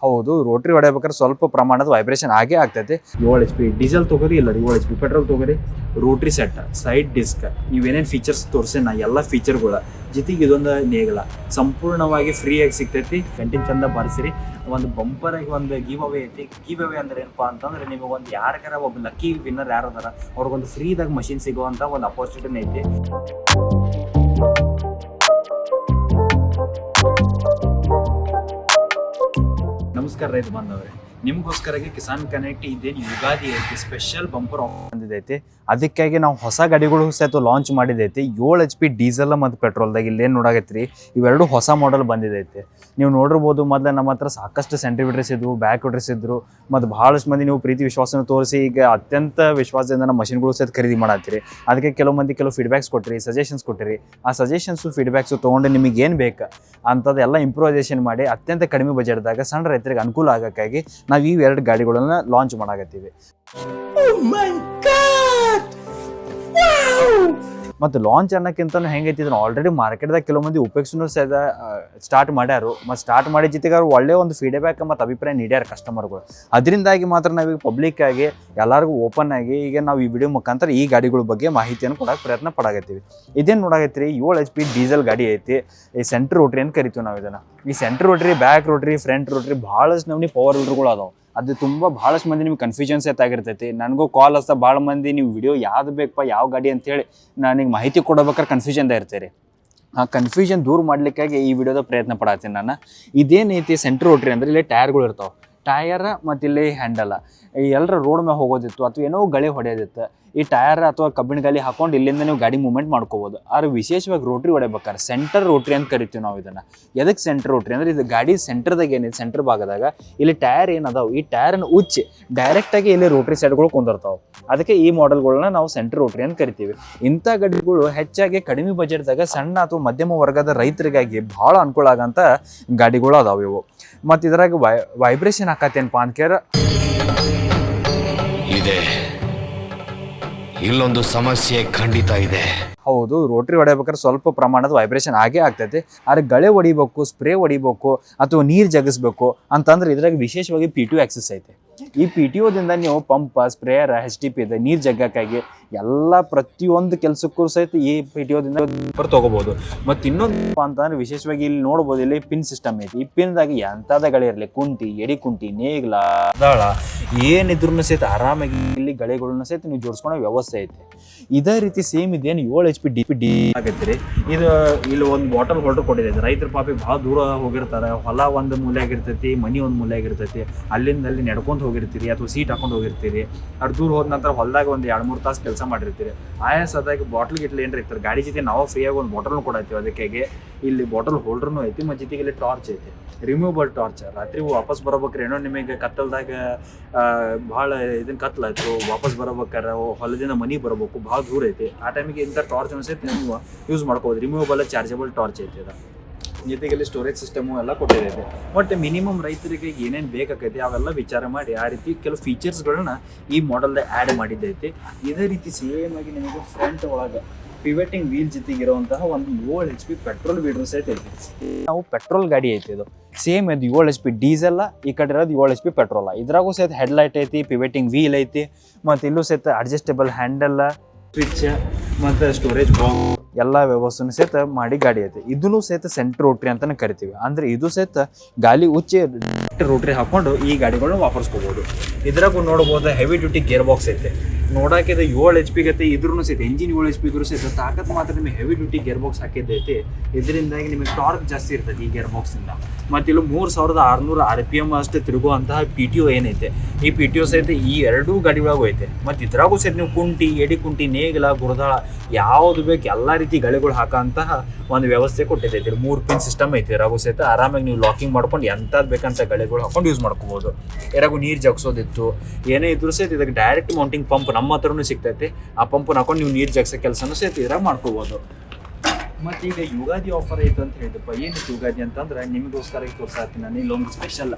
ಹೌದು, ರೋಟ್ರಿ ಹೊಡೆಯಬೇಕಾದ್ರೆ ಸ್ವಲ್ಪ ಪ್ರಮಾಣದ ವೈಬ್ರೇಷನ್ ಆಗೇ ಆಗ್ತೈತಿ. 7 HP ಡೀಸೆಲ್ ತೊಗೋರಿ, ಇಲ್ಲ 7 HP ಪೆಟ್ರೋಲ್ ತೊಗೋರಿ, ರೋಟ್ರಿ ಸೆಟ್, ಸೈಡ್ ಡಿಸ್ಕ್, ಇವೇನೇನು ಫೀಚರ್ಸ್ ತೋರಿಸೇನ ಎಲ್ಲ ಫೀಚರ್ಗಳ ಜೊತೆಗೆ ಇದೊಂದು ನೇಗಲ ಸಂಪೂರ್ಣವಾಗಿ ಫ್ರೀಯಾಗಿ ಸಿಗ್ತೈತಿ. ಕಂಟಿನ್ ಚಂದ ಬಾರಿಸಿರಿ. ಒಂದು ಬಂಪರ್ ಆಗಿ ಒಂದು ಗಿವ್ ಅವೇ ಐತಿ. ಗಿವ್ ಅವೇ ಅಂದ್ರೆ ಏನಪ್ಪಾ ಅಂತಂದ್ರೆ ನಿಮಗೆ ಒಂದು ಯಾರಿಗಾರ ಒಬ್ಬ ಲಕ್ಕಿ ವಿನ್ನರ್ ಯಾರು ಅದಾರ ಅವ್ರಿಗೊಂದು ಫ್ರೀದಾಗ ಮಷಿನ್ ಸಿಗುವಂತ ಒಂದು ಅಪರ್ಚುನಿಟಿ ಐತಿ. ನಮಸ್ಕಾರ ರೈತ ಬಾಂಧವರೇ, ನಿಮಗೋಸ್ಕರಗೆ ಕಿಸಾನ್ ಕನೆಕ್ಟ್ ಇದೇನು ಯುಗಾದಿ ಐತಿ ಸ್ಪೆಷಲ್ ಬಂಪರ್ ಬಂದಿದೈತಿ. ಅದಕ್ಕಾಗಿ ನಾವು ಹೊಸ ಗಾಡಿಗಳು ಸಹಿತ ಲಾಂಚ್ ಮಾಡಿದೈತಿ. 7 HP ಡೀಸೆಲ್ ಮತ್ತು ಪೆಟ್ರೋಲ್ದಾಗ ಇಲ್ಲೇನು ನೋಡಾಗತ್ರಿ, ಇವೆರಡು ಹೊಸ ಮಾಡೆಲ್ ಬಂದಿದೈತಿ. ನೀವು ನೋಡಿರ್ಬೋದು, ಮೊದಲು ನಮ್ಮ ಹತ್ರ ಸಾಕಷ್ಟು ಸೆಂಟ್ರಿಬ್ಯೂಟರ್ಸ್ ಇದ್ವು, ಬ್ಯಾಕ್ ವಿಟ್ರಸ್ ಇದ್ರು, ಮತ್ತು ಭಾಳಷ್ಟು ಮಂದಿ ನೀವು ಪ್ರೀತಿ ವಿಶ್ವಾಸನ ತೋರಿಸಿ ಈಗ ಅತ್ಯಂತ ವಿಶ್ವಾಸದಿಂದ ನಮ್ಮ ಮಷಿನ್ಗಳು ಸಹಿತ ಖರೀದಿ ಮಾಡತ್ತೀರಿ. ಅದಕ್ಕೆ ಕೆಲವು ಮಂದಿ ಕೆಲವು ಫೀಡ್ಬ್ಯಾಕ್ಸ್ ಕೊಟ್ಟಿರಿ, ಸಜೆಷನ್ಸ್ ಕೊಟ್ಟಿರಿ. ಆ ಸಜೆಷನ್ಸು ಫೀಡ್ಬ್ಯಾಕ್ಸು ತೊಗೊಂಡು ನಿಮಗೆ ಏನು ಬೇಕು ಅಂಥದ್ದೆಲ್ಲ ಇಂಪ್ರೂವೈಸೇಷನ್ ಮಾಡಿ ಅತ್ಯಂತ ಕಡಿಮೆ ಬಜೆಟ್ದಾಗ ಸಣ್ಣ ರೈತರಿಗೆ ಅನುಕೂಲ ಆಗೋಕ್ಕಾಗಿ ನಾವು ಈ 2 ಗಾಡಿಗಳನ್ನು ಲಾಂಚ್ ಮಾಡಾಕತ್ತೀವಿ. ಮತ್ತು ಲಾಂಚ್ ಅನ್ನೋಕ್ಕಿಂತ ಹೆಂಗೈತಿ, ಇದನ್ನು ಆಲ್ರೆಡಿ ಮಾರ್ಕೆಟ್ದಾಗ ಕೆಲವು ಮಂದಿ ಉಪಯೋಗಿಸೋ ಸಹಿತ ಸ್ಟಾರ್ಟ್ ಮಾಡ್ಯಾರು. ಮತ್ತು ಸ್ಟಾರ್ಟ್ ಮಾಡಿ ಜೊತೆಗೆ ಅವ್ರು ಒಳ್ಳೆಯ ಒಂದು ಫೀಡ್ಬ್ಯಾಕ್ ಮತ್ತು ಅಭಿಪ್ರಾಯ ನೀಡ್ಯಾರ ಕಸ್ಟಮರ್ಗಳು. ಅದರಿಂದಾಗಿ ಮಾತ್ರ ನಾವೀಗ ಪಬ್ಲಿಕ್ ಆಗಿ ಎಲ್ಲರಿಗೂ ಓಪನ್ ಆಗಿ ಈಗ ನಾವು ಈ ವಿಡಿಯೋ ಮುಖಾಂತರ ಈ ಗಾಡಿಗಳ ಬಗ್ಗೆ ಮಾಹಿತಿಯನ್ನು ಕೊಡೋಕೆ ಪ್ರಯತ್ನ ಪಡಾಕತ್ತೀವಿ. ಇದೇನು ನೋಡಾಕತ್ತೀರಿ, 7 HP ಡೀಸೆಲ್ ಗಾಡಿ ಐತಿ. ಈ ಸೆಂಟ್ರ್ ರೋಟ್ರಿ ಅಂತ ಕರಿತೀವಿ ನಾವು ಇದನ್ನು. ಈ centre rotary, back rotary, front rotary ಭಾಳಷ್ಟು ನಮ್ನಿ ಪವರ್ ವಿಲ್ಡರ್ಗಳು ಅದಾವೆ. ಅದು ತುಂಬ ಭಾಳಷ್ಟು ಮಂದಿ ನಿಮ್ಗೆ ಕನ್ಫ್ಯೂಷನ್ಸ್ ಆಗಿರ್ತೈತಿ. ನನಗೂ ಕಾಲ್ ಹಸ್ತಾ ಭಾಳ ಮಂದಿ ನೀವು ವಿಡಿಯೋ ಯಾವ್ದು ಬೇಕಪ್ಪ, ಯಾವ ಗಾಡಿ ಅಂತೇಳಿ ನನಗೆ ಮಾಹಿತಿ ಕೊಡಬೇಕಾದ್ರೆ ಕನ್ಫ್ಯೂಷನ್ದಾಗ ಇರ್ತೀರಿ. ಆ ಕನ್ಫ್ಯೂಷನ್ ದೂರ ಮಾಡಲಿಕ್ಕಾಗಿ ಈ ವಿಡಿಯೋದ ಪ್ರಯತ್ನ ಪಡತ್ತೀನಿ ನಾನು. ಇದೇನೈತಿ ಸೆಂಟ್ರ್ ರೋಟ್ರಿ ಅಂದರೆ ಇಲ್ಲಿ ಟೈರ್ಗಳು ಇರ್ತಾವೆ. ಟಯರ್ ಮತ್ತು ಇಲ್ಲಿ ಹ್ಯಾಂಡಲ ಎಲ್ಲರ ರೋಡ್ ಮೇಲೆ ಹೋಗೋದಿತ್ತು ಅಥವಾ ಏನೋ ಗಳೆ ಹೊಡೆಯೋದಿತ್ತು, ಈ ಟಯರ್ ಅಥವಾ ಕಬ್ಬಿಣ ಗಾಲಿ ಹಾಕೊಂಡು ಇಲ್ಲಿಂದ ನೀವು ಗಾಡಿ ಮೂವ್ಮೆಂಟ್ ಮಾಡ್ಕೋಬೋದು. ಆದ್ರೆ ವಿಶೇಷವಾಗಿ ರೋಟ್ರಿ ಹೊಡೆಬೇಕಾರೆ ಸೆಂಟರ್ ರೋಟ್ರಿ ಅಂತ ಕರಿತೀವಿ ನಾವು ಇದನ್ನು. ಎದಕ್ಕೆ ಸೆಂಟರ್ ರೋಟ್ರಿ ಅಂದರೆ ಇದು ಗಾಡಿ ಸೆಂಟರ್ದಾಗ ಏನಿದೆ, ಸೆಂಟರ್ ಭಾಗದಾಗ ಇಲ್ಲಿ ಟಯರ್ ಏನದಾವೆ, ಈ ಟಯರನ್ನು ಉಚ್ಚಿ ಡೈರೆಕ್ಟಾಗಿ ಇಲ್ಲಿ ರೋಟ್ರಿ ಸೈಡ್ಗಳು ಕುಂದಿರ್ತಾವೆ. ಅದಕ್ಕೆ ಈ ಮಾಡೆಲ್ಗಳನ್ನ ನಾವು ಸೆಂಟರ್ ರೋಟ್ರಿ ಅಂತ ಕರಿತೀವಿ. ಇಂಥ ಗಾಡಿಗಳು ಹೆಚ್ಚಾಗಿ ಕಡಿಮೆ ಬಜೆಟ್ದಾಗ ಸಣ್ಣ ಅಥವಾ ಮಧ್ಯಮ ವರ್ಗದ ರೈತರಿಗಾಗಿ ಭಾಳ ಅನುಕೂಲ ಆಗೋಂಥ ಗಾಡಿಗಳು ಅದಾವೆ ಇವು. ಮತ್ತು ಇದ್ರಾಗ ವೈಬ್ರೇಷನ್ ಆಕತ್ತೇನಪ್ಪ ಅಂತ ಕೇಳ ಇದೆ, ಇಲ್ಲೊಂದು ಸಮಸ್ಯೆ ಖಂಡಿತ ಇದೆ. ಹೌದು, ರೋಟ್ರಿ ಹೊಡೆಯಬೇಕಾದ್ರೆ ಸ್ವಲ್ಪ ಪ್ರಮಾಣದ ವೈಬ್ರೇಷನ್ ಆಗೇ ಆಗ್ತೈತಿ. ಆದರೆ ಗಳೆ ಹೊಡಿಬೇಕು, ಸ್ಪ್ರೇ ಹೊಡಿಬೇಕು ಅಥವಾ ನೀರು ಜಗಿಸ್ಬೇಕು ಅಂತಂದ್ರೆ ಇದ್ರಾಗ ವಿಶೇಷವಾಗಿ PTO ಆಕ್ಸೆಸ್ ಐತೆ. ಈ PTOದಿಂದ ನೀವು ಪಂಪ್, ಸ್ಪ್ರೇಯರ್, HTP ಇದೆ ನೀರು ಜಗ್ಗಕ್ಕಾಗಿ ಎಲ್ಲ ಪ್ರತಿಯೊಂದು ಕೆಲಸಕ್ಕೂ ಸಹಿತ ಈ PTOದಿಂದ ತೊಗೋಬೋದು. ಮತ್ತು ಇನ್ನೊಂದು ಅಂತಂದ್ರೆ ವಿಶೇಷವಾಗಿ ಇಲ್ಲಿ ನೋಡ್ಬೋದು, ಇಲ್ಲಿ ಪಿನ್ ಸಿಸ್ಟಮ್ ಐತಿ. ಈ ಪಿನ್ದಾಗಿ ಎಂಥದ ಗಳೆ ಇರಲಿ, ಕುಂಟಿ, ಎಡಿ ಕುಂಟಿ, ನೇಗ್ಲ, ದಾಳ ಏನಿದ್ರು ಸಹಿತ ಆರಾಮಾಗಿ ಇಲ್ಲಿ ಗಳೆಗಳನ್ನ ಸಹಿತ ನೀವು ಜೋಡಿಸ್ಕೊಳ್ಳೋ ವ್ಯವಸ್ಥೆ ಐತಿ. ಇದೇ ರೀತಿ ಸೇಮ್ ಇದೇನು 7 HP ಡಿ ಆಗೈತಿ. ಇದು ಇಲ್ಲಿ ಒಂದು ಬಾಟಲ್ ಹೋಲ್ಡರ್ ಕೊಟ್ಟಿದೆ. ರೈತರ ಪಾಪಿಗೆ ಭಾಳ ದೂರ ಹೋಗಿರ್ತಾರೆ, ಹೊಲ ಒಂದು ಮೂಲೆ ಆಗಿರ್ತೈತಿ, ಮನಿ ಒಂದು ಮೂಲೆ ಆಗಿರ್ತೈತಿ, ಅಲ್ಲಿಂದ ಅಲ್ಲಿ ನಡ್ಕೊಂಡು ಹೋಗಿರ್ತೀರಿ ಅಥವಾ ಸೀಟ್ ಹಾಕೊಂಡು ಹೋಗಿರ್ತೀರಿ. ಅಷ್ಟು ದೂರ ಹೋದ ನಂತರ ಹೊಲದಾಗ ಒಂದು 2-3 ತಾಸು ಕೆಲಸ ಮಾಡಿರ್ತೀರಿ. ಆಯಾಸದಾಗ ಬಾಟ್ಲ್ ಗಿಟ್ಲು ಏನ್ರ ಇರ್ತಾರೆ, ಗಾಡಿ ಜೊತೆ ನಾವು ಫ್ರೀಯಾಗಿ ಒಂದು ಬಾಟಲ್ನು ಕೊಡತ್ತೀವಿ. ಅದಕ್ಕಾಗಿ ಇಲ್ಲಿ ಬಾಟಲ್ ಹೋಲ್ಡರ್ನು ಐತಿ ಮತ್ತು ಜೊತೆಗೆ ಇಲ್ಲಿ ಟಾರ್ಚ್ ಐತಿ, ರಿಮೂವಬಲ್ ಟಾರ್ಚ್. ರಾತ್ರಿ ವಾಪಸ್ ಬರಬೇಕ್ರಿ ಏನೋ ನಿಮಗೆ ಕತ್ತಲ್ದಾಗ ಭಾಳ ಇದನ್ನ ಕತ್ಲಾಯ್ತು, ವಾಪಸ್ ಬರಬೇಕಾರೆ ಹೊಲದಿಂದ ಮನೆಗೆ ಬರಬೇಕು, ಭಾಳ ದೂರ ಐತಿ. ಆ ಟೈಮಿಗೆ ಇಂಥ ಟಾರ್ಚ್ ಸಹಿತ ನೀವು ಯೂಸ್ ಮಾಡ್ಕೋಬೋದು. ರಿಮೂವಬಲ್ ಚಾರ್ಜಬಲ್ ಟಾರ್ಚ್ ಐತಿ ಅದು. ಜೊತೆಗೆ ಇಲ್ಲಿ ಸ್ಟೋರೇಜ್ ಸಿಸ್ಟಮು ಎಲ್ಲ ಕೊಟ್ಟಿದೆ. ಬಟ್ ಮಿನಿಮಮ್ ರೈತರಿಗೆ ಏನೇನು ಬೇಕಾಗೈತಿ ಅವೆಲ್ಲ ವಿಚಾರ ಮಾಡಿ ಆ ರೀತಿ ಕೆಲವು ಫೀಚರ್ಸ್ಗಳನ್ನ ಈ ಮಾಡೆಲ್ದಾಗ ಆ್ಯಡ್ ಮಾಡಿದ್ದೈತಿ. ಇದೇ ರೀತಿ ಸೇಮ್ ಆಗಿ ನಿಮಗೆ ಫ್ರಂಟ್ ಒಳಗೆ ಪಿವೆಟಿಂಗ್ ವೀಲ್ ಜೊತೆಗಿರುವಂತಹ ಒಂದು 7 HP ಪೆಟ್ರೋಲ್ ವೀಡ್ರು ಸಹಿತ ಐತಿ. ನಾವು ಪೆಟ್ರೋಲ್ ಗಾಡಿ ಐತಿ ಇದು. ಸೇಮ್ ಇದು 7 HP ಡೀಸೆಲ್ಲ, ಈ ಕಡೆ ಇರೋದು 7 HP ಪೆಟ್ರೋಲ. ಇದ್ರಾಗೂ ಸಹಿತ ಹೆಡ್ಲೈಟ್ ಐತಿ, ಪಿವೆಟಿಂಗ್ ವೀಲ್ ಐತಿ, ಮತ್ತು ಇಲ್ಲೂ ಸಹಿತ ಅಡ್ಜಸ್ಟೇಬಲ್ ಹ್ಯಾಂಡಲ್, ಸ್ವಿಚ್ ಮತ್ತು ಸ್ಟೋರೇಜ್ ಬಾಕ್ಸ್ ಎಲ್ಲ ವ್ಯವಸ್ಥೆನೂ ಸಹಿತ ಮಾಡಿ ಗಾಡಿ ಐತಿ. ಇದನ್ನು ಸಹಿತ ಸೆಂಟ್ರ್ ರೋಟ್ರಿ ಅಂತಲೇ ಕರಿತೀವಿ. ಅಂದರೆ ಇದು ಸಹಿತ ಗಾಲಿ ಉಚ್ಚಿ ರೋಟ್ರಿ ಹಾಕ್ಕೊಂಡು ಈ ಗಾಡಿಗಳನ್ನ ವಾಪರ್ಸ್ಕೋಬೋದು. ಇದ್ರಾಗೂ ನೋಡ್ಬೋದು ಹೆವಿ ಡ್ಯೂಟಿ ಗೇರ್ ಬಾಕ್ಸ್ ಐತೆ. ನೋಡೋಕೆ 7 HP ಗತಿ ಇದ್ರೂ ಸಹಿತ ಎಂಜಿನ್ 7 HP ಇದ್ರೂ ಸಹಿತ ತಾಕತ್ ಮಾತ್ರ ನಿಮಗೆ ಹೆವಿ ಡ್ಯೂಟಿ ಗೇರ್ ಬಾಕ್ಸ್ ಹಾಕಿದ್ದೈತಿ. ಇದರಿಂದಾಗಿ ನಿಮಗೆ ಟಾರ್ಕ್ ಜಾಸ್ತಿ ಇರ್ತದೆ ಈ ಗೇರ್ ಬಾಕ್ಸಿಂದ. ಮತ್ತು ಇಲ್ಲಿ 3600 RPM ಅಷ್ಟು ತಿರುಗುವಂತಹ PTO ಏನೈತೆ, ಈ PTO ಸಹಿತ ಈ 2 ಗಾಡಿ ಒಳಗೂ ಐತೆ. ಮತ್ತು ಇದ್ರಾಗೂ ಸಹಿತ ನೀವು ಕುಂಟಿ, ಎಡಿ ಕುಂಟಿ, ನೇಗಿಲ, ಗುರದಾಳ ಯಾವುದು ಬೇಕು ಎಲ್ಲ ರೀತಿ ಗಳೆಗಳು ಹಾಕೋಂತಹ ಒಂದು ವ್ಯವಸ್ಥೆ ಕೊಟ್ಟಿದ್ದೈತಿ. 3 ಪಿನ್ ಸಿಸ್ಟಮ್ ಐತಿ. ಇರಾಗೂ ಸಹಿತ ಆರಾಮಾಗಿ ನೀವು ಲಾಕಿಂಗ್ ಮಾಡ್ಕೊಂಡು ಎಂಥದ್ದು ಬೇಕಂತ ಗಳೆಗಳು ಹಾಕೊಂಡು ಯೂಸ್ ಮಾಡ್ಕೋಬೋದು. ಇರಾಗೂ ನೀರು ಜಗ್ಸೋದಿತ್ತು ಏನೇ ಇದ್ರೂ ಸಹಿತ ಇದಕ್ಕೆ ಡೈರೆಕ್ಟ್ ಮೌಂಟಿಂಗ್ ಪಂಪ್ ನಮ್ಮ ಹತ್ರನೂ ಸಿಗ್ತೈತಿ. ಆ ಪಂಪನ್ನು ಹಾಕೊಂಡು ನೀವು ನೀರು ಜಗ್ಸೋ ಕೆಲಸನೂ ಸಹಿತ ಇದ್ರಾಗ ಮಾಡ್ಕೋಬೋದು. ಮತ್ತು ಈಗ ಯುಗಾದಿ ಆಫರ್ ಐತೆ ಅಂತ ಹೇಳಿದಪ್ಪ. ಏನಿತ್ತು ಯುಗಾದಿ ಅಂತಂದ್ರೆ ನಿಮಗೋಸ್ಕರ ತೋರಿಸ್ತೀನಿ ನಾನು ಇಲ್ಲೊಂದು ಸ್ಪೆಷಲ್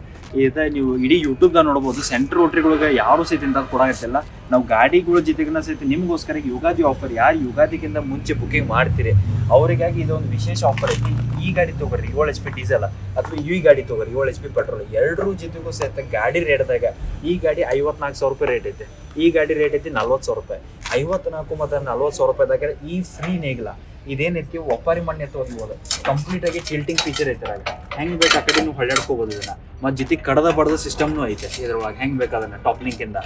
ಇದೆ. ನೀವು ಇಡೀ ಯೂಟ್ಯೂಬ್ದಾಗ ನೋಡ್ಬೋದು. ಸೆಂಟ್ರ್ ರೋಟ್ರಿಗಳಿಗೆ ಯಾರು ಸಹಿತ ಇಂಥದ್ದು ಕೊಡಾಗತ್ತಿಲ್ಲ. ನಾವು ಗಾಡಿಗಳ ಜೊತೆಗಿನ ಸಹಿತ ನಿಮಗೋಸ್ಕರ ಯುಗಾದಿ ಆಫರ್, ಯಾರು ಯುಗಾದಿಗಿಂತ ಮುಂಚೆ ಬುಕಿಂಗ್ ಮಾಡ್ತೀರಿ ಅವರಿಗಾಗಿ ಇದೊಂದು ವಿಶೇಷ ಆಫರ್ ಐತಿ. ಈ ಗಾಡಿ ತೊಗೊಳ್ರಿ 7 HP ಡೀಸೆಲ್ ಅಥವಾ ಈ ಗಾಡಿ ತೊಗೊಳ್ರಿ 7 HP ಪೆಟ್ರೋಲ್, ಎರಡರೂ ಜೊತೆಗೂ ಸಹಿತ ಗಾಡಿ ರೇಟ್ದಾಗ ಈ ಗಾಡಿ 54,000 ರೂಪಾಯಿ ರೇಟ್ ಐತೆ. ಈ ಗಾಡಿ ರೇಟ್ ಐತಿ 40,000 ರೂಪಾಯಿ. 54 ಮತ್ತು 40,000 ರೂಪಾಯಿದಾಗ ಈ ಫ್ರೀ ನೇಗಿಲ ಇದೇನೈತಿ ಒಪ್ಪಾರಿ ಮಣ್ಣೆ ತೊಗೊಬೋದು. ಕಂಪ್ಲೀಟ್ ಆಗಿ ಚಿಲ್ಟಿಂಗ್ ಫೀಚರ್ ಐತೆ. ಹೆಂಗೆ ಬೇಕು ಆ ಕಡೆ ನೀವು ಹೊಳ್ಳಾಡ್ಕೋಬೋದು ಇದನ್ನು. ಮತ್ತು ಜೊತೆಗೆ ಕಡದ ಬಡದ ಸಿಸ್ಟಮ್ನು ಐತೆ ಇದ್ರೊಳಗೆ. ಹೆಂಗೆ ಬೇಕಾದನ್ನ ಟಾಪ್ ಲಿಂಕಿಂದ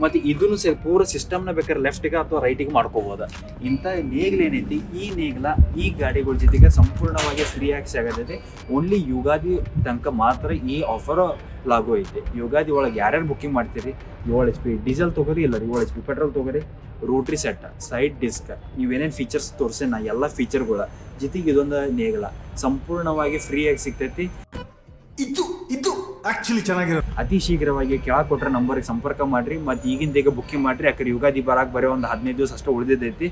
ಮತ್ತು ಇದನ್ನು ಸೇರಿ ಪೂರ ಸಿಸ್ಟಮ್ನ ಬೇಕಾದ್ರೆ ಲೆಫ್ಟಿಗೆ ಅಥವಾ ರೈಟಿಗೆ ಮಾಡ್ಕೋಬೋದು. ಇಂಥ ನೇಗಿಲು ಏನೈತಿ, ಈ ನೇಗಿಲ ಈ ಗಾಡಿಗಳ ಜೊತೆಗೆ ಸಂಪೂರ್ಣವಾಗಿ ಫ್ರೀಯಾಗಿ ಸಿಗತೈತಿ. ಓನ್ಲಿ ಯುಗಾದಿ ತನಕ ಮಾತ್ರ ಈ ಆಫರ್ ಲಾಗು ಐತೆ. ಯುಗಾದಿ ಒಳಗೆ ಯಾರ್ಯಾರು ಬುಕ್ಕಿಂಗ್ ಮಾಡ್ತೀರಿ 7 HP ಡೀಸೆಲ್ ತೊಗೊರಿ, ಇಲ್ಲ ರೀ 7 HP ಪೆಟ್ರೋಲ್ ತೊಗೊರಿ, ರೋಟ್ರಿ ಸೆಟ್, ಸೈಡ್ ಡಿಸ್ಕ್, ನೀವೇನೇನು ಫೀಚರ್ಸ್ ತೋರಿಸಿ ನಾ ಎಲ್ಲ ಫೀಚರ್ಗಳ ಜೊತೆಗೆ ಇದೊಂದು ನೇಗಿಲ ಸಂಪೂರ್ಣವಾಗಿ ಫ್ರೀಯಾಗಿ ಸಿಗ್ತೈತಿ. ಇದು ಆಕ್ಚುಲಿ ಚೆನ್ನಾಗಿರೋ ಅತಿ ಶೀಘ್ರವಾಗಿ ಕೆಳಗೆ ಕೊಟ್ಟರೆ ನಂಬರ್ಗೆ ಸಂಪರ್ಕ ಮಾಡಿರಿ ಮತ್ತು ಈಗಿಂದ ಬುಕ್ಕಿಂಗ್ ಮಾಡಿರಿ. ಯಾಕಂದ್ರೆ ಯುಗಾದಿ ಬರೋಕೆ ಬರೋ ಒಂದು 15 ದಿವಸ ಅಷ್ಟು ಉಳಿದಿದ್ದೈತಿ.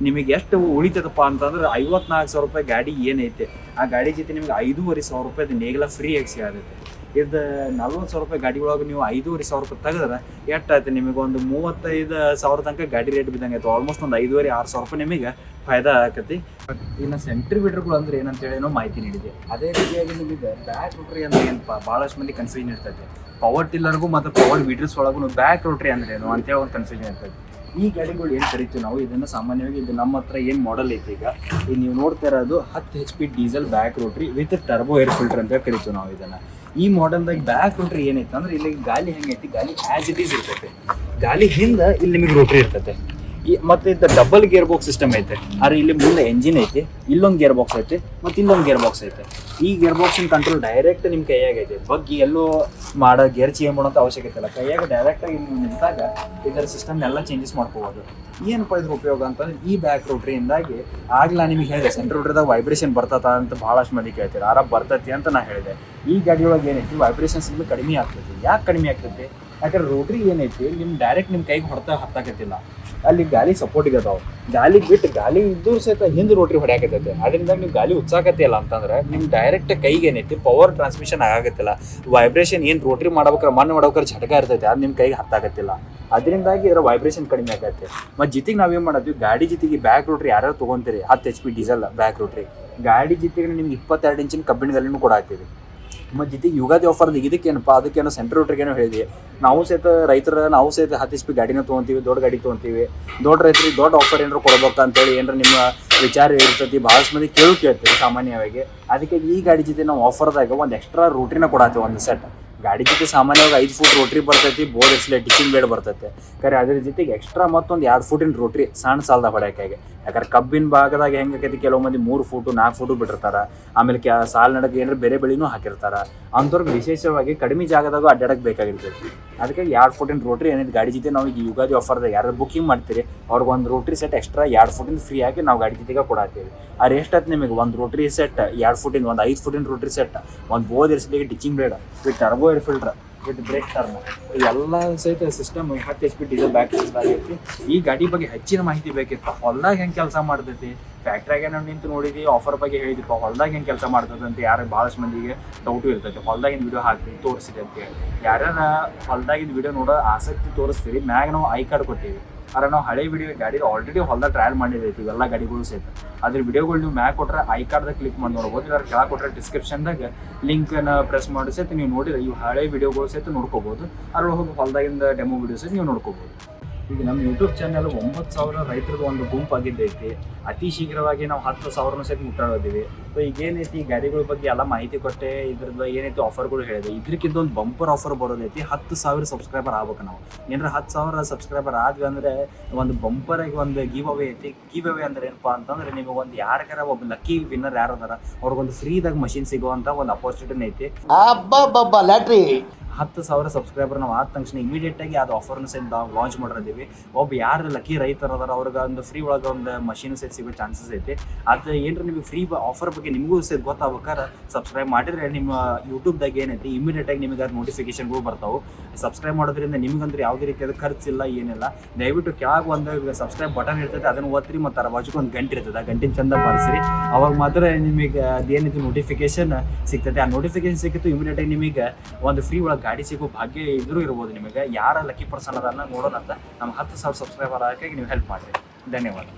ನಿಮಗೆ ಎಷ್ಟು ಉಳಿತದಪ್ಪ ಅಂತಂದ್ರೆ 54,000 ರೂಪಾಯಿ ಗಾಡಿ ಏನೈತೆ ಆ ಗಾಡಿ ಜೊತೆ ನಿಮ್ಗೆ 5,500 ರೂಪಾಯಿ ನೇಗಿಲ ಫ್ರೀಯಾಗಿ ಸಿಗತೈತೆ. ಇದು 40,000 ರೂಪಾಯಿ ಗಾಡಿ ಒಳಗೆ ನೀವು 5,500 ರೂಪಾಯಿ ತೆಗೆದ್ರೆ ಎಷ್ಟಾಯ್ತು ನಿಮಗೆ ಒಂದು 35,000 ತನಕ ಗಾಡಿ ರೇಟ್ ಬಿದ್ದಂಗೆ ಆಯ್ತು. ಆಲ್ಮೋಸ್ಟ್ ಒಂದು 5,500-6,000 ರೂಪಾಯಿ ನಿಮಗೆ ಫಾಯ್ದಾ ಆಕತಿ. ಇನ್ನು ಸೆಂಟ್ರಿ ಬಿಡ್ರುಗಳು ಅಂದ್ರೆ ಏನಂತೇಳಿ ಮಾಹಿತಿ ನೀಡಿದೆ. ಅದೇ ರೀತಿಯಾಗಿ ನಿಮಗೆ ಬ್ಯಾಕ್ ರೋಟ್ರಿ ಅಂದ್ರೆ ಏನಪ್ಪ ಭಾಳಷ್ಟು ಮಂದಿ ಕನ್ಫ್ಯೂಷನ್ ಇರ್ತೈತೆ. ಪವರ್ ಟಿಲ್ಲರ್ಗೂ ಮತ್ತು ಪವರ್ ವೀಡರ್ಸ್ ಒಳಗೂ ಬ್ಯಾಕ್ ರೋಟ್ರಿ ಅಂದ್ರೆ ಏನು ಅಂತೇಳಿ ಒಂದು ಕನ್ಫ್ಯೂಷನ್ ಇರ್ತೈತೆ. ಈ ಗಾಡಿಗಳು ಏನು ಕರಿತೀವಿ ನಾವು ಇದನ್ನು ಸಾಮಾನ್ಯವಾಗಿ ಇದು ನಮ್ಮ ಹತ್ರ ಏನು ಮಾಡೆಲ್ ಐತಿ ಈಗ ನೀವು ನೋಡ್ತಾ ಇರೋದು 10 HP diesel back rotary with turbo air filter ಅಂತ ಕರಿತೀವಿ ನಾವು ಇದನ್ನು. ಈ ಮಾಡೆಲ್ದಾಗ ಬ್ಯಾಕ್ ರೋಟ್ರಿ ಏನೈತೆ ಅಂದ್ರೆ ಇಲ್ಲಿ ಗಾಲಿ ಹೆಂಗೈತಿ, ಗಾಲಿ ಆ್ಯಸ್ ಇಟ್ ಈಸ್ ಇರ್ತೈತೆ. ಗಾಲಿ ಹಿಂದೆ ಇಲ್ಲಿ ನಿಮಗೆ ರೋಟ್ರಿ ಇರ್ತೈತೆ. ಮತ್ತು ಇದು ಡಬಲ್ ಗೇರ್ ಬಾಕ್ಸ್ ಸಿಸ್ಟಮ್ ಐತೆ. ಆದರೆ ಇಲ್ಲಿ ಮುಂದೆ ಎಂಜಿನ್ ಐತಿ, ಇಲ್ಲೊಂದು ಗೇರ್ ಬಾಕ್ಸ್ ಐತೆ ಮತ್ತು ಇಲ್ಲೊಂದು ಗೇರ್ ಬಾಕ್ಸ್ ಐತೆ. ಈ ಗೇರ್ ಬಾಕ್ಸಿನ ಕಂಟ್ರೋಲ್ ಡೈರೆಕ್ಟ್ ನಿಮ್ಮ ಕೈಯಾಗೈತೆ. ಬಗ್ಗೆ ಎಲ್ಲೋ ಮಾಡೋ ಗೇರ್ ಚೇಂಜ್ ಮಾಡೋಂಥ ಅವಶ್ಯಕತೆ ಇಲ್ಲ. ಕೈಯಾಗ ಡೈರೆಕ್ಟಾಗಿ ನೀವು ನಿಂತಾಗ ಇದರ ಸಿಸ್ಟಮ್ ಎಲ್ಲ ಚೇಂಜಸ್ ಮಾಡ್ಕೋಬೋದು. ಏನಪ್ಪ ಇದ್ರ ಉಪಯೋಗ ಅಂತಂದ್ರೆ ಈ ಬ್ಯಾಕ್ ರೋಟ್ರಿಯಿಂದಾಗಿ ಆಗ್ಲಾ ನಿಮಗೆ ಹೇಳಿದೆ ಸೆಂಟ್ರ್ ರೋಟ್ರಿದಾಗ ವೈಬ್ರೇಷನ್ ಬರ್ತದ ಅಂತ ಭಾಳಷ್ಟು ಮಂದಿ ಕೇಳ್ತೀರಿ. ಆರಾಮ್ ಬರ್ತೈತಿ ಅಂತ ನಾ ಹೇಳಿದೆ. ಈ ಗಾಡಿಯೊಳಗೆ ಏನೈತಿ ವೈಬ್ರೇಷನ್ಸ್ ನಿಮ್ಗೆ ಕಡಿಮೆ ಆಗ್ತೈತಿ. ಯಾಕೆ ಕಡಿಮೆ ಆಗ್ತೈತಿ? ಯಾಕಂದ್ರೆ ರೋಟ್ರಿ ಏನೈತಿ ನಿಮ್ಮ ಡೈರೆಕ್ಟ್ ನಿಮ್ಮ ಕೈಗೆ ಹತ್ತಾಕತ್ತಿಲ್ಲ. ಅಲ್ಲಿ ಗಾಲಿ ಸಪೋರ್ಟಿಗೆ ಅದಾವೆ. ಗಾಲಿ ಬಿಟ್ಟು ಗಾಲಿ ಇದ್ದರೂ ಸಹಿತ ಹಿಂದೆ ರೋಟ್ರಿ ಹೊಡ್ಯಾಕತ್ತೈತೆ. ಅದರಿಂದ ನೀವು ಗಾಲಿ ಉಚ್ಚಾಕತ್ತಿಲ್ಲ ಅಂತಂದ್ರೆ ನಿಮ್ಮ ಡೈರೆಕ್ಟ್ ಕೈಗೆ ಏನೈತಿ ಪವರ್ ಟ್ರಾನ್ಸ್ಮಿಷನ್ ಆಗತ್ತಿಲ್ಲ. ವೈಬ್ರೇಷನ್ ಏನು ರೋಟ್ರಿ ಮಾಡ್ಬೇಕಾರೆ ಮಣ್ಣು ಮಾಡ್ಬೇಕಾರೆ ಝಟಕ ಇರ್ತೈತೆ, ಅದು ನಿಮ್ಮ ಕೈಗೆ ಹತ್ತಾಕತ್ತಿಲ್ಲ. ಅದರಿಂದಾಗಿ ಇದರ ವೈಬ್ರೇಷನ್ ಕಡಿಮೆ ಆಗತ್ತೆ. ಮತ್ತು ಜೊತೆಗೆ ನಾವೇನು ಮಾಡೋದು ಗಾಡಿ ಜೊತೆಗೆ ಬ್ಯಾಕ್ ರೋಟ್ರಿ ಯಾರ್ಯಾರು ತೊಗೊತೀರಿ 10 HP ಡೀಸೆಲ್ ಬ್ಯಾಕ್ ರೋಟ್ರಿ ಗಾಡಿ ಜೊತೆಗೆ ನಿಮ್ಗೆ 22 ಇಂಚಿನ ಕಬ್ಬಿಣ ಗಲ್ಲಿನೂ ಕೂಡ ಹಾಕ್ತೀವಿ. ಮತ್ತು ಜೊತೆಗೆ ಯುಗಾದಿ ಆಫರ್ದು ಇದಕ್ಕೇನಪ್ಪ ಅದಕ್ಕೇನೋ ಸೆಂಟ್ರ್ ರೋಟ್ರಿಗೇನೋ ಹೇಳಿದ್ವಿ. ನಾವು ಸಹಿತ ರೈತರ ನಾವು ಸಹಿತ 10 HP ಗಾಡಿನ ತೊಗೊತೀವಿ, ದೊಡ್ಡ ಗಾಡಿ ತೊಗೊತೀವಿ. ದೊಡ್ಡ ರೈತರಿಗೆ ದೊಡ್ಡ ಆಫರ್ ಏನಾರು ಕೊಡ್ಬೇಕು ಅಂತೇಳಿ ಏನಾರ ನಿಮ್ಮ ವಿಚಾರ ಇರ್ತೈತಿ. ಭಾಳಷ್ಟು ಮಂದಿ ಕೇಳ್ತೀವಿ ಸಾಮಾನ್ಯವಾಗಿ. ಅದಕ್ಕೆ ಈ ಗಾಡಿ ಜೊತೆ ನಾವು ಆಫರ್ದಾಗ ಒಂದು ಎಕ್ಸ್ಟ್ರಾ ರೋಟ್ರಿನ ಕೊಡಾತೀವಿ. ಒಂದು ಸೆಟ್ ಗಾಡಿ ಜೊತೆ ಸಾಮಾನ್ಯವಾಗಿ 5 ಫೂಟ್ ರೋಟ್ರಿ ಬರ್ತೈತಿ, ಬೋರ್ಡ್ ಇರ್ಸ್ಲೆ ಟಿಚಿಂಗ್ ಬೇಡ ಬರ್ತೈತೆ. ಕರೆ ಅದ್ರ ಜೊತೆಗೆ ಎಕ್ಸ್ಟ್ರಾ ಮತ್ತೊಂದು 2 ಫೂಟಿನ ರೋಟ್ರಿ ಸಣ್ಣ ಸಾಲದಾಗ ಹೊಡ್ಯಾಕಾಗೆ. ಯಾಕಂದ್ರೆ ಕಬ್ಬಿನ ಭಾಗದಾಗ ಹೆಂಗಾಕೈತಿ ಕೆಲವು ಮಂದಿ 3 ಫೂಟು 4 ಫೂಟು ಬಿಟ್ಟಿರ್ತಾರೆ. ಆಮೇಲೆ ಸಾಲ ನಡಕ್ಕೆ ಏನಾರು ಬೇರೆ ಬೆಳೆನೂ ಹಾಕಿರ್ತಾರೆ. ಅಂಥವ್ರಿಗೆ ವಿಶೇಷವಾಗಿ ಕಡಿಮೆ ಜಾಗದಾಗ ಅಡ್ಡಾಡಕ್ಕೆ ಬೇಕಾಗಿರ್ತೈತಿ. ಅದಕ್ಕೆ 2 ಫೂಟಿನ ರೋಟ್ರಿ ಏನಿದೆ ಗಾಡಿ ಜೊತೆ ನಾವು ಈಗ ಯುಗಾದಿ ಆಫರ್ದಾಗ ಯಾರು ಬುಕ್ಕಿಂಗ್ ಮಾಡ್ತೀರಿ ಅವ್ರಿಗೆ ಒಂದು ರೋಟ್ರಿ ಸೆಟ್ ಎಕ್ಸ್ಟ್ರಾ 2 ಫೂಟಿನ ಫ್ರೀ ಆಗಿ ನಾವು ಗಾಡಿ ಜೊತೆಗೆ ಕೊಡಾತೀವಿ. ಅದು ಎಷ್ಟಾಯ್ತು ನಿಮಗೆ ಒಂದು ರೋಟ್ರಿ ಸೆಟ್ 2 ಫೂಟಿನ ಒಂದು 5 ಫೂಟಿನ ರೋಟ್ರಿ ಸೆಟ್, ಒಂದು ಬೋದ್ ಇರಿಸಲಿಕ್ಕೆ ಟಿಚಿಂಗ್ ಬೇಡ with turbo air filter with brake turn ಎಲ್ಲ ಸಹಿತ ಸಿಸ್ಟಮ್ 10 HP ಡೀಸೆಲ್ ಬ್ಯಾಕ್ ಆಗೈತಿ. ಈ ಗಾಡಿ ಬಗ್ಗೆ ಹೆಚ್ಚಿನ ಮಾಹಿತಿ ಬೇಕಿತ್ತು. ಹೊಲ್ದಾಗ ಹೆಂಗೆ ಕೆಲಸ ಮಾಡ್ತೈತಿ, ಫ್ಯಾಕ್ಟ್ರಿಯಾಗೆ ನಾವು ನಿಂತು ನೋಡಿದ್ವಿ, ಆಫರ್ ಬಗ್ಗೆ ಹೇಳಿದ್ವಿ. ಹೊಲ್ದಾಗ ಹೆಂಗೆ ಕೆಲಸ ಮಾಡ್ತದೆ ಅಂತ ಯಾರಿಗೆ ಭಾಳಷ್ಟು ಮಂದಿಗೆ ಡೌಟು ಇರ್ತೈತಿ. ಹೊಲ್ದಾಗಿನ ವಿಡಿಯೋ ಹಾಕಿ ತೋರಿಸಿದೆ ಅಂತೇಳಿ ಯಾರ್ಯಾರ ಹೊಲ್ದಾಗಿನ ವಿಡಿಯೋ ನೋಡೋ ಆಸಕ್ತಿ ತೋರಿಸ್ತೀರಿ. ಮ್ಯಾಗ ನಾವು ಐ ಕಾರ್ಡ್ ಕೊಟ್ಟಿವಿ. ಆದರೆ ನಾವು ಹಳೆ ವಿಡಿಯೋ ಗಾಡಿ ಆಲ್ರೆಡಿ ಹೊಲ್ದಾಗ ಟ್ರಯಲ್ ಮಾಡಿದೈತಿ ಇವೆಲ್ಲ ಗಾಡಿಗಳು ಸಹಿತ. ಅದ್ರ ವಿಡಿಯೋಗಳು ನೀವು ಮ್ಯಾಗ ಕೊಟ್ಟರೆ ಐ ಕಾರ್ಡ್ದಾಗ ಕ್ಲಿಕ್ ಮಾಡಿ ನೋಡ್ಬೋದು. ಇಲ್ಲ ಕೆಳಗೆ ಕೊಟ್ಟರೆ ಡಿಸ್ಕ್ರಿಪ್ಷನ್ದಾಗ ಲಿಂಕನ್ನು ಪ್ರೆಸ್ ಮಾಡಿ ಸಹಿತ ನೀವು ನೋಡಿದ್ರೆ ಇವು ಹಳೆ ವಿಡಿಯೋಗಳು ಸಹಿತ ನೋಡ್ಕೋಬೋದು. ಅದ್ರೊಳಗೆ ಹೋಗಿ ಹೊಲ್ದಾಗಿಂದ ಡೆಮೋ ವಿಡಿಯೋ ಸಹಿತ ನೀವು ನೋಡ್ಕೋಬೋದು. ಈಗ ನಮ್ಮ ಯೂಟ್ಯೂಬ್ ಚಾನಲ್ 9,000 ರೈತರದ್ದು ಒಂದು ಗುಂಪು ಆಗಿದ್ದೈತಿ. ಅತಿ ಶೀಘ್ರವಾಗಿ ನಾವು 10,000 ಸಹಿತ ಮುಟ್ಟಾಡಿದ್ದೀವಿ. ಸೊ ಈಗೇನೈತಿ ಗಾಡಿಗಳ ಬಗ್ಗೆ ಎಲ್ಲ ಮಾಹಿತಿ ಕೊಟ್ಟೆ. ಇದ್ರದ್ದು ಏನೈತಿ ಆಫರ್ಗಳು ಹೇಳಿದೆ. ಇದಕ್ಕಿಂತ ಒಂದು ಬಂಪರ್ ಆಫರ್ ಬರೋದೈತಿ. 10,000 ಸಬ್ಸ್ಕ್ರೈಬರ್ ಆಗ್ಬೇಕು ನಾವು. ಏನಾರ 10,000 ಸಬ್ಸ್ಕ್ರೈಬರ್ ಆದ್ವಿ ಅಂದರೆ ಒಂದು ಬಂಪರಾಗಿ ಒಂದು ಗಿವ್ ಅವೇ ಐತಿ. ಗಿವ್ ಅವೇ ಅಂದ್ರೆ ಏನಪ್ಪ ಅಂತಂದ್ರೆ ನಿಮಗೆ ಒಂದು ಯಾರಿಗಾರ ಒಬ್ಬ ಲಕ್ಕಿ ವಿನ್ನರ್ ಯಾರು ಅದಾರ ಅವ್ರಿಗೊಂದು ಫ್ರೀದಾಗ ಮಷಿನ್ ಸಿಗುವಂಥ ಒಂದು ಅಪರ್ಚುನಿಟಿನ ಐತಿ. ಲಾಟ್ರಿ 10,000 ಸಬ್ಸ್ಕ್ರೈಬರ್ ನಾವು ಆದ ತಕ್ಷಣ ಇಮಿಡಿಯೇಟಾಗಿ ಅದು ಆಫರ್ನ ಸಹಿತ ನಾವು ಲಾಂಚ್ ಮಾಡಿದ್ದೀವಿ. ಒಬ್ಬ ಯಾರು ಲಕ್ಕಿ ರೈತರು ಅದಾರ ಅವ್ರಿಗೆ ಒಂದು ಫ್ರೀ ಒಳಗೆ ಒಂದು ಮಷೀನ್ ಸಹಿತ ಸಿಗೋ ಚಾನ್ಸಸ್ ಐತಿ. ಅದು ಏನ್ರ ನಿಮಗೆ ಫ್ರೀ ಆಫರ್ ಬಗ್ಗೆ ನಿಮಗೂ ಸಹಿತ ಗೊತ್ತಾಗ್ಬೇಕಾದ್ರೆ ಸಬ್ಸ್ಕ್ರೈಬ್ ಮಾಡಿದ್ರೆ ನಿಮ್ಮ ಯೂಟ್ಯೂಬ್ದಾಗ ಏನೈತಿ ಇಮಿಡಿಯೇಟಾಗಿ ನಿಮಗೆ ಅದು ನೋಟಿಫಿಕೇಶನ್ಗಳು ಬರ್ತಾವೆ. ಸಬ್ಸ್ಕ್ರೈಬ್ ಮಾಡೋದ್ರಿಂದ ನಿಮಗಂದ್ರೆ ಯಾವುದೇ ರೀತಿಯಾದ ಖರ್ಚಿಲ್ಲ, ಏನಿಲ್ಲ. ದಯವಿಟ್ಟು ಕೆಳಗೆ ಒಂದು ಸಬ್ಸ್ಕ್ರೈಬ್ ಬಟನ್ ಇರ್ತೈತೆ, ಅದನ್ನು ಒತ್ತಿರಿ ಮತ್ತು ಅದರ ಬಾಜುಗೆ ಒಂದು ಗಂಟೆ ಇರ್ತದೆ, ಆ ಗಂಟೆನ ಚಂದ ಬಾರಿಸಿರಿ. ಅವಾಗ ಮಾತ್ರ ನಿಮಗೆ ಅದೇನೈತಿ ನೋಟಿಫಿಕೇಶನ್ ಸಿಗ್ತೈತೆ. ಆ ನೋಟಿಫಿಕೇಶನ್ ಸಿಕ್ಕಿತ್ತು ಇಮಿಡಿಯೇಟಾಗಿ ನಿಮಗೆ ಒಂದು ಫ್ರೀ ಒಳಗೆ ಗಾಡಿ ಸಿಗೋ ಭಾಗ್ಯ ಇದ್ರೂ ಇರ್ಬೋದು. ನಿಮಗೆ ಯಾರ ಲಕ್ಕಿ ಪರ್ಸನ್ ಅದನ್ನು ನೋಡೋಣ ಅಂತ ನಮ್ಮ 10,000 ಸಬ್ಸ್ಕ್ರೈಬರ್ ಆಗೋಕ್ಕೆ ನೀವು ಹೆಲ್ಪ್ ಮಾಡಿರಿ. ಧನ್ಯವಾದ.